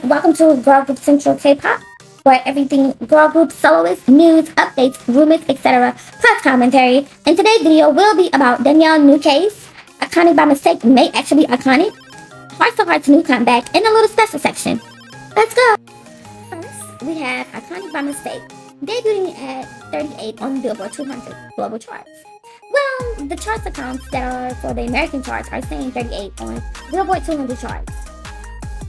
welcome to Girl Group Central K-Pop, where everything girl group soloists, news, updates, rumors, etc. plus commentary. And today's video will be about Danielle's new case, Iconic by Mistake may actually be iconic, Hearts to Heart's new comeback, and a little special section. Let's go! First, we have Iconic by Mistake, debuting at 38 on Billboard 200 global charts. Well, the charts accounts that are for the American charts are saying 38 on Billboard 200 charts.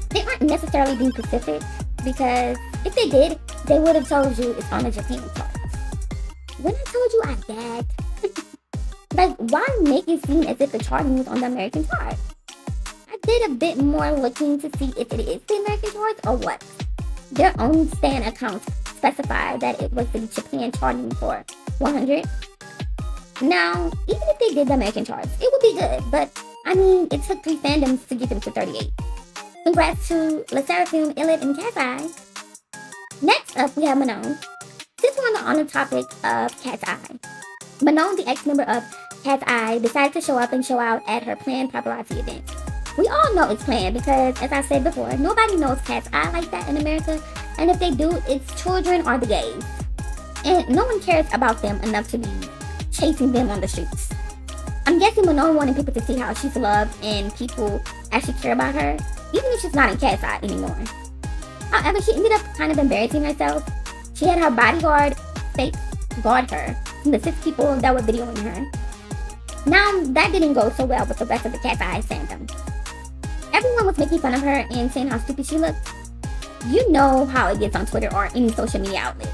They aren't necessarily being specific, because if they did, they would have told you it's on the Japan charts. When I told you I gagged, like, why make it seem as if the charting was on the American chart? I did a bit more looking to see if it is the American charts or what. Their own stan accounts specify that it was the Japan charting for 100. Now, even if they did the American charts, it would be good, but I mean, it took 3 fandoms to get them to 38. Congrats to La Seraphim, Illit, and Katseye. Next up, we have Manon. Since we're on the topic of Katseye, Manon, the ex-member of Katseye, decided to show up and show out at her planned paparazzi event. We all know it's planned because, as I said before, nobody knows Katseye like that in America, and if they do, it's children or the gays. And no one cares about them enough to be chasing them on the streets. I'm guessing Manon wanted people to see how she's loved and people actually care about her, even if she's not in Katseye anymore. However, she ended up kind of embarrassing herself. She had her bodyguard fake guard her from the 6 people that were videoing her. Now, that didn't go so well with the rest of the Katseye fandom. Everyone was making fun of her and saying how stupid she looked. You know how it gets on Twitter or any social media outlet.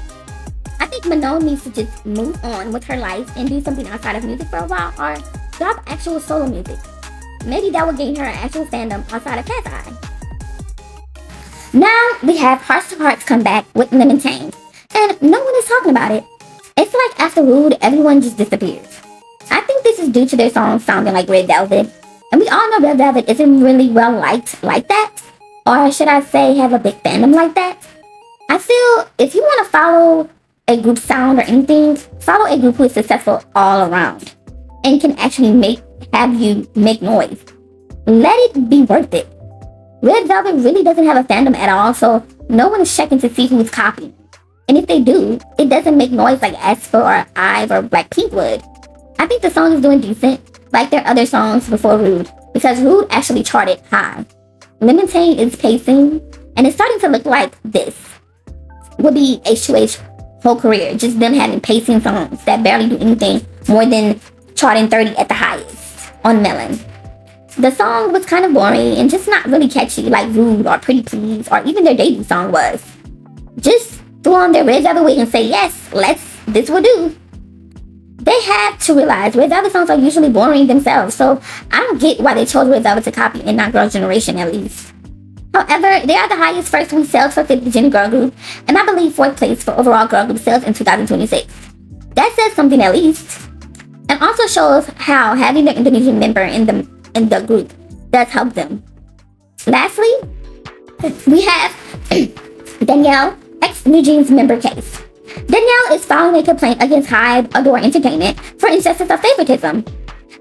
I think Manon needs to just move on with her life and do something outside of music for a while, or drop actual solo music. Maybe that will gain her an actual fandom outside of Katseye. Now we have Hearts to Heart's comeback with Lemon Tang, and no one is talking about it. It's like after Rude, everyone just disappears. I think this is due to their song sounding like Red Velvet, and we all know Red Velvet isn't really well liked like that, or should I say have a big fandom like that. I feel if you want to follow a group sound or anything, follow a group who is successful all around and can actually have you make noise. Let it be worth it. Red Velvet really doesn't have a fandom at all, so no one is checking to see who's copying. And if they do, it doesn't make noise like Aespa or IVE or Blackpink would. I think the song is doing decent, like their other songs before Rude, because Rude actually charted high. Lemon Tang is pacing, and it's starting to look like this would be h2h whole career, just them having pacing songs that barely do anything more than charting 30 at the highest on Melon. The song was kind of boring and just not really catchy like Rude or Pretty Please or even their debut song was. Just throw on their Red Velvet wig and say, yes, this will do. They have to realize Red Velvet songs are usually boring themselves, so I don't get why they chose Red Velvet to copy and not Girls' Generation at least. However, they are the highest first week sales for 50 Gen girl group, and I believe 4th place for overall girl group sales in 2026. That says something at least, and also shows how having the Indonesian member in the group does help them. Lastly, we have Danielle, ex-New Jeans member case. Danielle is filing a complaint against HYBE Adore Entertainment for injustice of favoritism.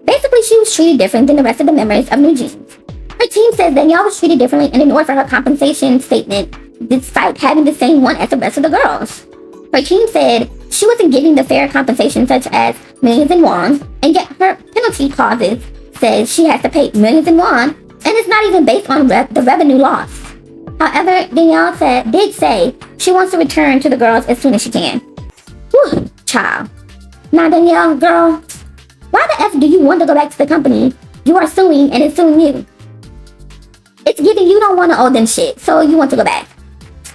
Basically, she was treated different than the rest of the members of New Jeans. Her team says Danielle was treated differently and ignored for her compensation statement despite having the same one as the rest of the girls. Her team said she wasn't getting the fair compensation such as millions in won, and yet her penalty clauses says she has to pay millions in won, and it's not even based on the revenue loss. However, Danielle did say she wants to return to the girls as soon as she can. Whew, child. Now Danielle, girl, why the F do you want to go back to the company you are suing and it's suing you? It's giving you don't want to owe them shit, so you want to go back.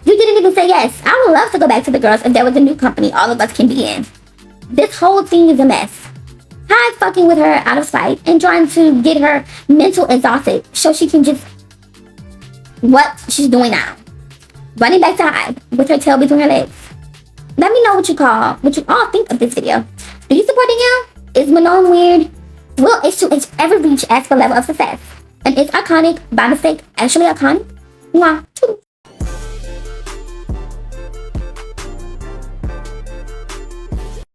You didn't even say yes. I would love to go back to the girls if there was a new company all of us can be in. This whole thing is a mess. HYBE fucking with her out of spite and trying to get her mental exhausted so she can just what she's doing now. Running back to HYBE with her tail between her legs. Let me know what you all think of this video. Do you support Danielle? Is Manon weird? Will h2h ever reach Aespa level of success? And is Iconic by Mistake actually iconic? Mwah.